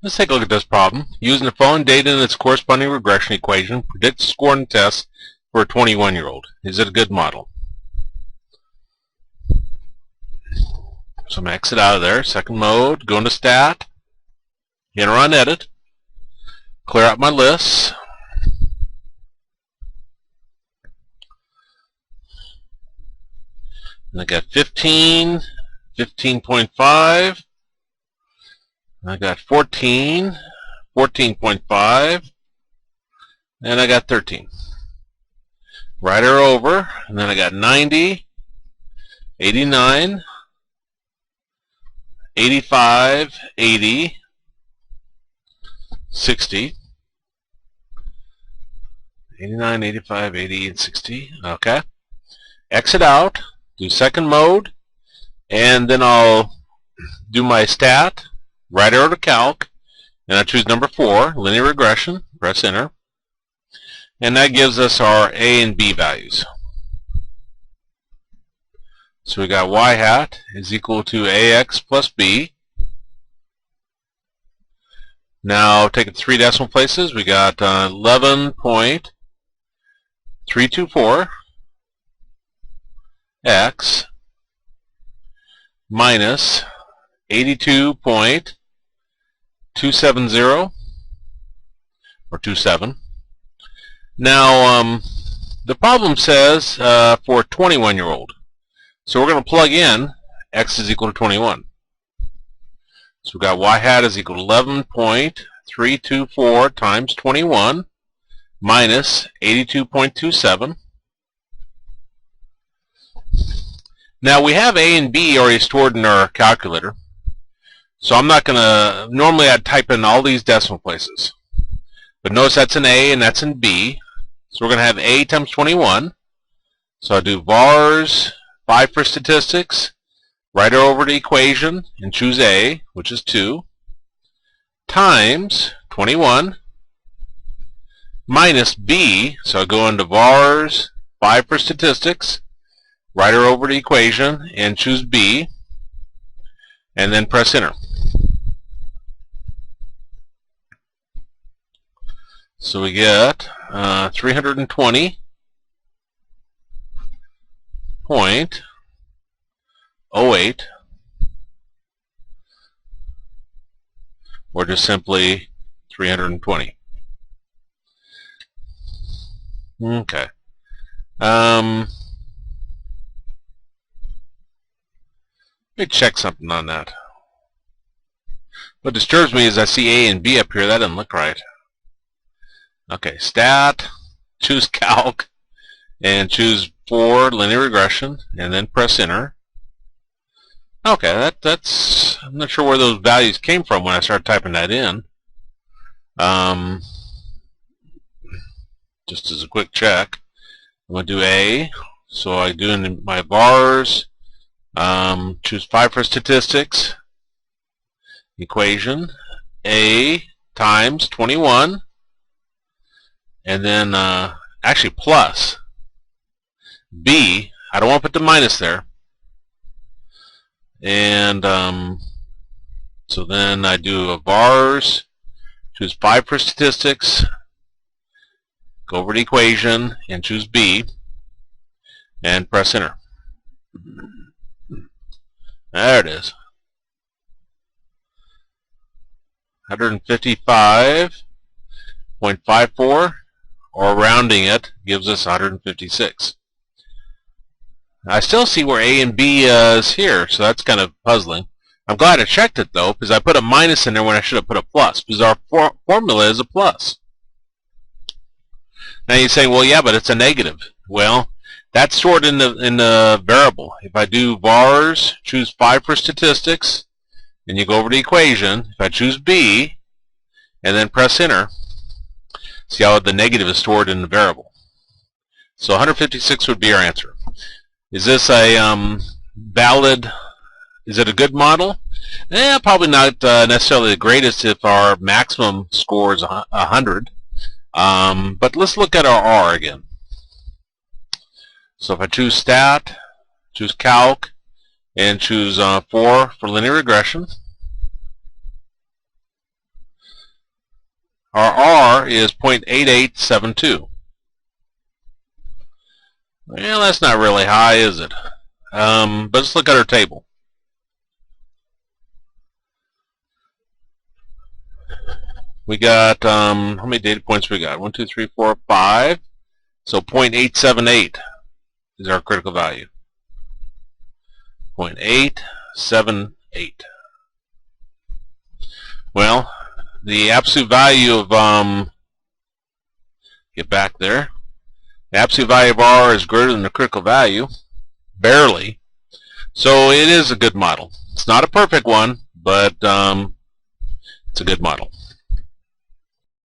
Let's take a look at this problem. Using the following data and its corresponding regression equation, predict the score in the test for a 21-year-old. Is it a good model? So I'm going to exit out of there. Second mode, go into Stat, enter on Edit, clear out my lists. And I got 15, 15.5. I got 14, 14.5, and I got 13. Right arrow over, and then I got 90, 89, 85, 80, 60, 89, 85, 80, and 60. Okay. Exit out, do second mode, and then I'll do my stat. Right arrow to calc, and I choose number 4, linear regression, press enter, and that gives us our A and B values. So we got y hat is equal to AX plus B. Now take it 3 decimal places, we got 11.324 X minus 82.270 or 27. Now the problem says for a 21-year-old. So we're going to plug in X is equal to 21. So we've got Y hat is equal to 11.324 times 21 minus 82.27. Now we have A and B already stored in our calculator. So I'm not going to, normally I'd type in all these decimal places. But notice that's an A and that's in B. So we're going to have A times 21. So I do vars, 5 for statistics, right over to equation and choose A, which is 2, times 21, minus B, so I go into vars, 5 for statistics, right over to equation and choose B, and then press enter. So we get 320.08, or just simply 320. Okay. Let me check something on that. What disturbs me is I see A and B up here. That doesn't look right. Okay, stat, choose calc, and choose 4 linear regression, and then press enter. Okay, that's I'm not sure where those values came from when I started typing that in. Just as a quick check, I'm going to do A. So I do in my vars, choose 5 for statistics, equation, A times 21, and then actually plus B. I don't want to put the minus there. And so then I do a vars, choose 5 for statistics, go over to equation and choose B, and press enter. There it is. 155.54, or rounding it, gives us 156. I still see where A and B is here, so that's kind of puzzling. I'm glad I checked it, though, because I put a minus in there when I should have put a plus, because our formula is a plus. Now you're saying, well, yeah, but it's a negative. Well, that's stored in the variable. If I do vars, choose 5 for statistics, and you go over to equation, if I choose B, and then press enter, see how the negative is stored in the variable. So 156 would be our answer. Is this a valid, is it a good model? Probably not necessarily the greatest if our maximum score is 100. But let's look at our R again. So if I choose stat, choose calc, and choose 4 for linear regression, Our R is 0.8872. Well, that's not really high, is it? But let's look at our table. We got, how many data points we got? 1, 2, 3, 4, 5. So 0.878 is our critical value. 0.878. Well, the absolute value of, get back there. The absolute value of R is greater than the critical value, barely. So it is a good model. It's not a perfect one, but it's a good model.